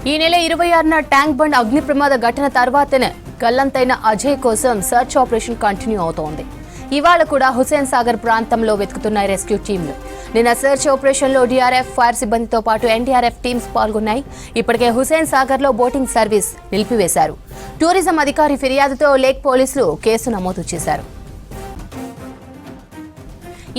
ఈ నెల 26న tank bund అగ్ని ప్రమాద ఘటన తర్వాతనే గల్లంతైన అజయ్ కోసం సర్చ్ ఆపరేషన్ కంటిన్యూ అవుతోంది. ఇవాళ కూడా హుస్సేన్ సాగర్ ప్రాంతంలో వెతుకుతున్నాయి రెస్క్యూ టీంలు. నిన్న సర్చ్ ఆపరేషన్ లో డీఆర్ఎఫ్, ఫైర్ సిబ్బందితో పాటు ఎన్డీఆర్ఎఫ్ టీమ్స్ పాల్గొన్నాయి. ఇప్పటికే హుస్సేన్ సాగర్ లో బోటింగ్ సర్వీస్ నిలిపివేశారు. టూరిజం అధికారి ఫిర్యాదుతో లేక్ పోలీసులు కేసు నమోదు చేశారు.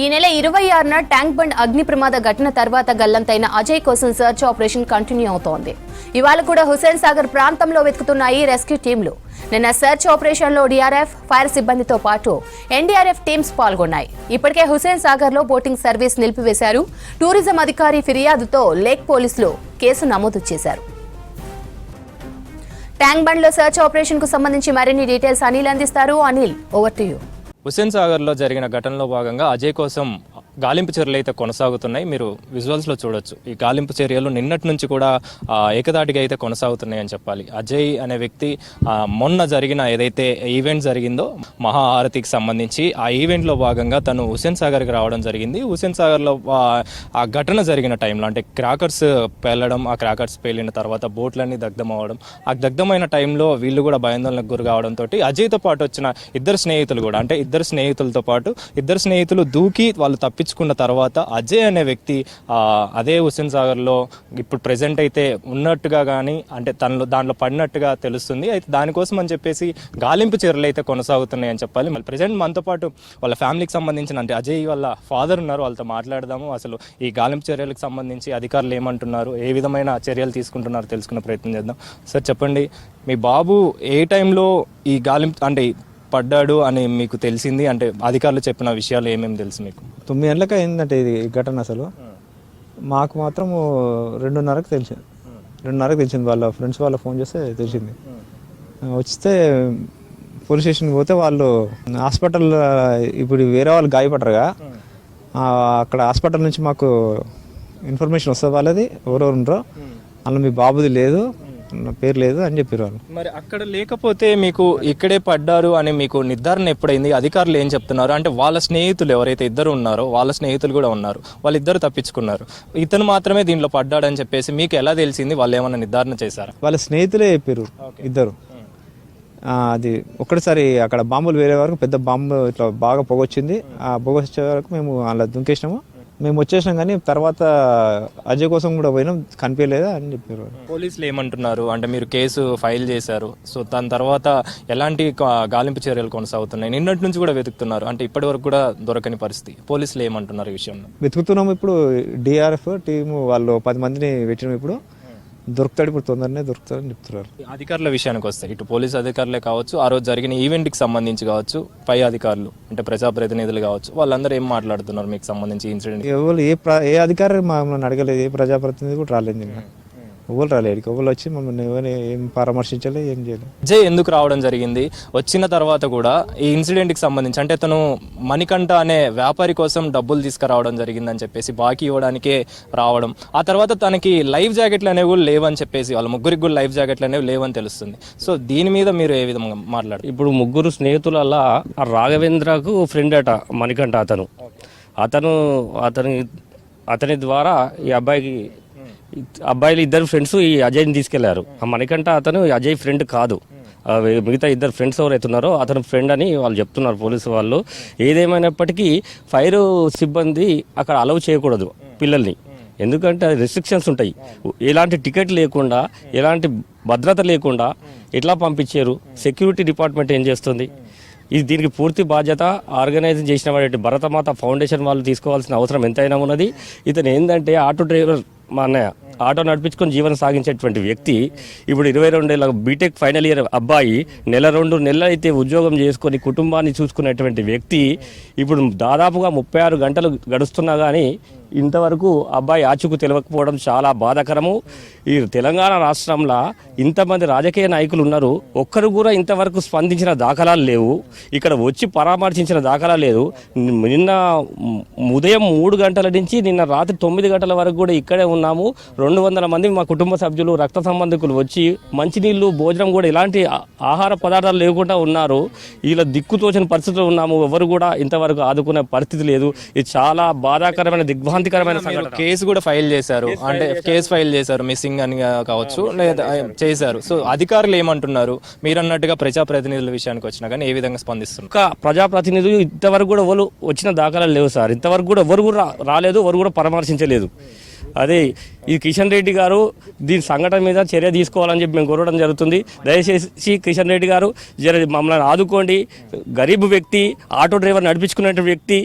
ఈ నెల 26న ట్యాంక్ బండ్ అగ్ని ప్రమాద ఘటన తర్వాత గల్లంతైన అజయ్ కోసం సర్చ్ ఆపరేషన్ కంటిన్యూ అవుతోంది. ఇవాళ కూడా హుస్సేన్ సాగర్ ప్రాంతంలో వెతుకుతున్నాయి రెస్క్యూ టీంలు. నిన్న సర్చ్ ఆపరేషన్ లో డీఆర్ఎఫ్, ఫైర్ సిబ్బందితో పాటు ఎన్డీఆర్ఎఫ్ టీమ్స్ పాల్గొన్నాయి. ఇప్పటికే హుస్సేన్ సాగర్ లో బోటింగ్ సర్వీస్ నిలిపివేశారు. టూరిజం అధికారి ఫిర్యాదుతో లేక్ పోలీసులు కేసు నమోదు చేశారు. ట్యాంక్ బండ్ లో సర్చ్ ఆపరేషన్ కు సంబంధించి మరిన్ని డీటెయిల్స్ అనిల్ అందిస్తారు. Anil, over to you. Hussain సాగర్లో జరిగిన ఘటనలో భాగంగా అజయ్ కోసం గాలింపు చర్యలు అయితే కొనసాగుతున్నాయి. మీరు విజువల్స్లో చూడొచ్చు. ఈ గాలింపు చర్యలు నిన్నటి నుంచి కూడా ఏకదాటిగా అయితే కొనసాగుతున్నాయి అని చెప్పాలి. అజయ్ అనే వ్యక్తి మొన్న జరిగిన ఏదైతే ఈవెంట్ జరిగిందో మహాహారతికి సంబంధించి, ఆ ఈవెంట్లో భాగంగా తను హుస్సేన్ సాగర్కి రావడం జరిగింది. హుస్సేన్ సాగర్లో ఆ ఘటన జరిగిన టైంలో అంటే క్రాకర్స్ పేలడం, ఆ క్రాకర్స్ పేలిన తర్వాత బోట్లన్నీ దగ్ధం అవ్వడం, ఆ దగ్ధమైన టైంలో వీళ్ళు కూడా భయాందోళనకు గురి కావడంతో అజయ్తో పాటు వచ్చిన ఇద్దరు స్నేహితులు కూడా, అంటే ఇద్దరు స్నేహితులతో పాటు ఇద్దరు స్నేహితులు దూకి వాళ్ళు తప్పించుకున్న తర్వాత అజయ్ అనే వ్యక్తి అదే హుస్సేన్ సాగర్లో ఇప్పుడు ప్రెజెంట్ అయితే ఉన్నట్టుగా కానీ అంటే దాంట్లో పడినట్టుగా తెలుస్తుంది. అయితే దానికోసం అని చెప్పేసి గాలింపు చర్యలు అయితే కొనసాగుతున్నాయి అని చెప్పాలి. మళ్ళీ ప్రెజెంట్ మనతో పాటు వాళ్ళ ఫ్యామిలీకి సంబంధించిన అంటే అజయ్ వాళ్ళ ఫాదర్ ఉన్నారు, వాళ్ళతో మాట్లాడదాము. అసలు ఈ గాలింపు చర్యలకు సంబంధించి అధికారులు ఏమంటున్నారు, ఏ విధమైన చర్యలు తీసుకుంటున్నారో తెలుసుకునే ప్రయత్నం చేద్దాం. సార్ చెప్పండి, మీ బాబు ఏ టైంలో ఈ గాలింపు అంటే పడ్డాడు అని మీకు తెలిసింది? అంటే అధికారులు చెప్పిన విషయాలు ఏమేమి తెలుసు మీకు? 9 గంటలకు అయిందంటే ఇది ఘటన. అసలు మాకు మాత్రం 2:30కు తెలిసింది. 2:30కు తెలిసింది. వాళ్ళ ఫ్రెండ్స్ వాళ్ళ ఫోన్ చేస్తే తెలిసింది. వస్తే పోలీస్ స్టేషన్కి పోతే వాళ్ళు హాస్పిటల్, ఇప్పుడు వేరే వాళ్ళు గాయపడ్డరుగా, అక్కడ హాస్పిటల్ నుంచి మాకు ఇన్ఫర్మేషన్ వస్తుంది వాళ్ళది ఎవరెవరు ఉండరో, అందులో మీ బాబుది లేదు, నా పేరు లేదు అని చెప్పారు వాళ్ళు. మరి అక్కడ లేకపోతే మీకు ఇక్కడే పడ్డారు అని మీకు నిర్ధారణ ఎప్పుడైంది? అధికారులు ఏం చెప్తున్నారు? అంటే వాళ్ళ స్నేహితులు ఎవరైతే ఇద్దరు ఉన్నారో వాళ్ళ స్నేహితులు కూడా ఉన్నారు, వాళ్ళిద్దరు తప్పించుకున్నారు, ఇతను మాత్రమే దీంట్లో పడ్డాడని చెప్పేసి మీకు ఎలా తెలిసింది? వాళ్ళు ఏమన్నా నిర్ధారణ చేశారా? వాళ్ళ స్నేహితులే చెప్పారు ఇద్దరు. అది ఒక్కటిసారి అక్కడ బాంబులు వేరే వరకు పెద్ద బాంబు ఇట్లా బాగా పొగొచ్చింది. ఆ పొగ వచ్చే వరకు మేము అలా దుంకేసినాము. మేము వచ్చేసినాం, కానీ తర్వాత అజయ్ కోసం కూడా పోయినాం, కనిపించలేదా అని చెప్పారు. పోలీసులు ఏమంటున్నారు అంటే మీరు కేసు ఫైల్ చేశారు, సో దాని తర్వాత ఎలాంటి గాలింపు చర్యలు కొనసాగుతున్నాయి? నిన్నటి నుంచి కూడా వెతుకుతున్నారు, అంటే ఇప్పటి వరకు కూడా దొరకని పరిస్థితి. పోలీసులు ఏమంటున్నారు ఈ విషయంలో? వెతుకుతున్నాము. ఇప్పుడు డిఆర్ఎఫ్ టీము వాళ్ళు 10 మందిని పెట్టినాం. ఇప్పుడు దొరుకుతాడు, ఇప్పుడు తొందరనే దొరుకుతాడని చెప్తున్నారు. అధికారుల విషయానికి వస్తే ఇటు పోలీసు అధికారులే కావచ్చు, ఆ రోజు జరిగిన ఈవెంట్కి సంబంధించి కావచ్చు, పై అధికారులు అంటే ప్రజాప్రతినిధులు కావచ్చు, వాళ్ళందరూ ఏం మాట్లాడుతున్నారు మీకు సంబంధించి ఇన్సిడెంట్? ఎవరు ఏ అధికారి మమ్మల్ని అడగలేదు, ఏ ప్రజాప్రతినిధి కూడా రాలేదు. ఎవరు రాలేదు, ఎవరు వచ్చి మమ్మల్ని ఏం పరామర్శించలేదు, ఏం చేయలేదు. అజయ్ ఎందుకు రావడం జరిగింది? వచ్చిన తర్వాత కూడా ఈ ఇన్సిడెంట్కి సంబంధించి అంటే తను మణికంఠ అనే వ్యాపారి కోసం డబ్బులు తీసుకురావడం జరిగిందని చెప్పేసి బాకీ ఇవ్వడానికే రావడం, ఆ తర్వాత తనకి లైఫ్ జాకెట్లు అనేవి కూడా లేవని చెప్పేసి వాళ్ళ ముగ్గురికి కూడా లైఫ్ జాకెట్లు అనేవి లేవని తెలుస్తుంది. సో దీని మీద మీరు ఏ విధంగా మాట్లాడారు? ఇప్పుడు ముగ్గురు స్నేహితులల్లా రాఘవేంద్రకు ఫ్రెండ్ అట మణికంఠ. అతని ద్వారా ఈ అబ్బాయిలు ఇద్దరు ఫ్రెండ్స్ ఈ అజయ్ని తీసుకెళ్లారు. ఆ మణికంఠ అతను అజయ్ ఫ్రెండ్ కాదు, మిగతా ఇద్దరు ఫ్రెండ్స్ ఎవరైతే ఉన్నారో అతను ఫ్రెండ్ అని వాళ్ళు చెప్తున్నారు పోలీసు వాళ్ళు. ఏదేమైనప్పటికీ ఫైర్ సిబ్బంది అక్కడ అలౌ చేయకూడదు పిల్లల్ని, ఎందుకంటే అది రెస్ట్రిక్షన్స్ ఉంటాయి. ఎలాంటి టికెట్ లేకుండా, ఎలాంటి భద్రత లేకుండా ఎట్లా పంపించారు? సెక్యూరిటీ డిపార్ట్మెంట్ ఏం చేస్తుంది? దీనికి పూర్తి బాధ్యత ఆర్గనైజ్ చేసిన వాటి భరతమాత ఫౌండేషన్ వాళ్ళు తీసుకోవాల్సిన అవసరం ఎంతైనా ఉన్నది. ఇతను ఏంటంటే ఆటో డ్రైవర్, మా అన్నయ్య ఆటో నడిపించుకొని జీవనం సాగించేటువంటి వ్యక్తి. ఇప్పుడు 22 ఏళ్ళ బీటెక్ ఫైనల్ ఇయర్ అబ్బాయి 1-2 నెలలు అయితే ఉద్యోగం చేసుకొని కుటుంబాన్ని చూసుకునేటువంటి వ్యక్తి ఇప్పుడు దాదాపుగా 36 గంటలు గడుస్తున్నా కానీ ఇంతవరకు అబ్బాయి ఆచూకు తెలియకపోవడం చాలా బాధాకరము. ఈ తెలంగాణ రాష్ట్రంలో ఇంతమంది రాజకీయ నాయకులు ఉన్నారు, ఒక్కరు కూడా ఇంతవరకు స్పందించిన దాఖలాలు లేవు, ఇక్కడ వచ్చి పరామర్శించిన దాఖలాలు లేదు. నిన్న ఉదయం 3 గంటల నుంచి నిన్న రాత్రి 9 గంటల వరకు కూడా ఇక్కడే ఉన్నాము. 200 మంది మా కుటుంబ సభ్యులు, రక్త సంబంధికులు వచ్చి మంచినీళ్ళు, భోజనం కూడా ఎలాంటి ఆహార పదార్థాలు లేకుండా ఉన్నారు. ఇలా దిక్కుతోచిన పరిస్థితుల్లో ఉన్నాము, ఎవరు కూడా ఇంతవరకు ఆదుకునే పరిస్థితి లేదు. ఇది చాలా బాధాకరమైన దిగ్భ్రాంతి శాంతికరమైన సంఘటన. కేసు కూడా ఫైల్ చేశారు, అంటే కేసు ఫైల్ చేశారు మిస్సింగ్ అని కావచ్చు లేదా చేశారు. సో అధికారులు ఏమంటున్నారు? మీరు అన్నట్టుగా ప్రజాప్రతినిధుల విషయానికి వచ్చినా కానీ ఏ విధంగా స్పందిస్తున్నారు? ఒక ప్రజాప్రతినిధులు ఇంతవరకు కూడా ఎవరు వచ్చిన దాఖలాలు లేవు సార్. ఇంతవరకు కూడా ఎవరు కూడా రాలేదు, ఎవరు కూడా పరామర్శించలేదు. అదే ఈ కిషన్ రెడ్డి గారు దీని సంఘటన మీద చర్య తీసుకోవాలని చెప్పి మేము కోరడం జరుగుతుంది. దయచేసి కిషన్ రెడ్డి గారు మమ్మల్ని ఆదుకోండి. గరీబ్ వ్యక్తి, ఆటో డ్రైవర్ నడిపించుకునే వ్యక్తి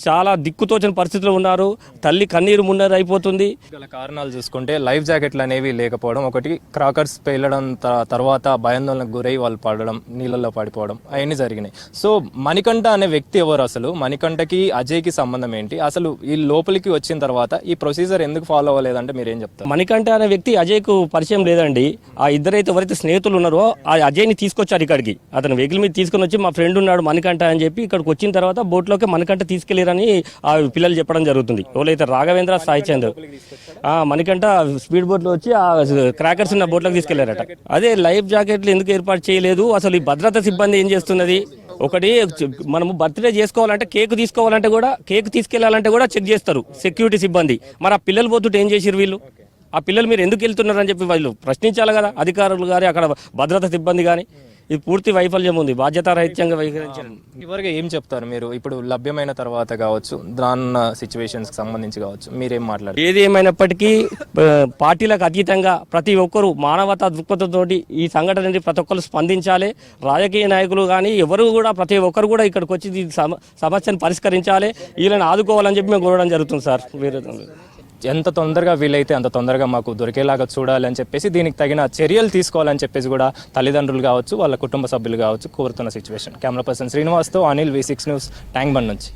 చాలా దిక్కుతోచని పరిస్థితుల్లో ఉన్నారు. తల్లి కన్నీరు మున్నీరు అయిపోతుంది. గల కారణాలు చూసుకుంటే లైఫ్ జాకెట్లు అనేవి లేకపోవడం ఒకటి, క్రాకర్స్ పేలడం తర్వాత భయాందోళనకు గురై వాళ్ళు పడడం, నీళ్ళల్లో పడిపోవడం అవన్నీ జరిగినాయి. సో మణికంఠ అనే వ్యక్తి ఎవరు? అసలు మణికంఠకి అజయ్కి సంబంధం ఏంటి? అసలు ఈ లోపలికి వచ్చిన తర్వాత ఈ ప్రొసీజర్ ఎందుకు ఫాలో అవ్వలేదంటే మీరేం చెప్తారు? మణికంఠ అనే వ్యక్తి అజయ్కు పరిచయం లేదండి. ఆ ఇద్దరైతే ఎవరైతే స్నేహితులు ఉన్నారో ఆ అజయ్ని తీసుకొచ్చారు ఇక్కడికి. అతను వెహికల్ మీద తీసుకొని వచ్చి మా ఫ్రెండ్ ఉన్నాడు మణికంఠ అని చెప్పి ఇక్కడికి వచ్చిన తర్వాత బోట్లోకి మణికంఠ తీసుకెళ్లి అని ఆ పిల్లలు చెప్పడం జరుగుతుంది. ఎవరైతే రాఘవేంద్ర, సాయి చంద్, మణికంఠ స్పీడ్ బోట్లో వచ్చి ఆ క్రాకర్స్ ఉన్న బోట్లోకి తీసుకెళ్లారట. అదే లైఫ్ జాకెట్లు ఎందుకు ఏర్పాటు చేయలేదు? అసలు ఈ భద్రతా సిబ్బంది ఏం చేస్తున్నది? ఒకటి మనము బర్త్డే చేసుకోవాలంటే కేక్ తీసుకోవాలంటే కూడా, కేక్ తీసుకెళ్లాలంటే కూడా చెక్ చేస్తారు సెక్యూరిటీ సిబ్బంది. మరి ఆ పిల్లలు పోతుంటే ఏం చేసిరు వీళ్ళు? ఆ పిల్లలు మీరు ఎందుకు వెళ్తున్నారు అని చెప్పి వాళ్ళు ప్రశ్నించాలి కదా అధికారులు కానీ అక్కడ భద్రతా సిబ్బంది కానీ. ఇది పూర్తి వైఫల్యం ఉంది, బాధ్యతారహిత్యంగా వైఖరించారు. ఇవరకు ఏం చెప్తారు మీరు? ఇప్పుడు లభ్యమైన తర్వాత కావచ్చు, దాని సిచ్యువేషన్స్ సంబంధించి కావచ్చు, మీరేం మాట్లాడారు? ఏది ఏమైనప్పటికీ పార్టీలకు అతీతంగా ప్రతి ఒక్కరు మానవతా దృక్పథంతో ఈ సంఘటనని ప్రతి ఒక్కరు స్పందించాలి. రాజకీయ నాయకులు కానీ ఎవరు కూడా ప్రతి ఒక్కరు కూడా ఇక్కడికి వచ్చి ఈ సమస్యను పరిష్కరించాలి, వీళ్ళని ఆదుకోవాలని చెప్పి మేము కోరడం జరుగుతుంది సార్. వేరే ఎంత తొందరగా వీలైతే అంత తొందరగా మాకు దొరికేలాగా చూడాలి అని చెప్పేసి, దీనికి తగిన చర్యలు తీసుకోవాలని చెప్పేసి కూడా తల్లిదండ్రులు కావచ్చు, వాళ్ళ కుటుంబ సభ్యులు కావచ్చు కోరుతున్న సిచ్యువేషన్. కెమెరా పర్సన్ శ్రీనివాస్తో అనిల్, V6 న్యూస్, ట్యాంక్ బండ్ నుంచి.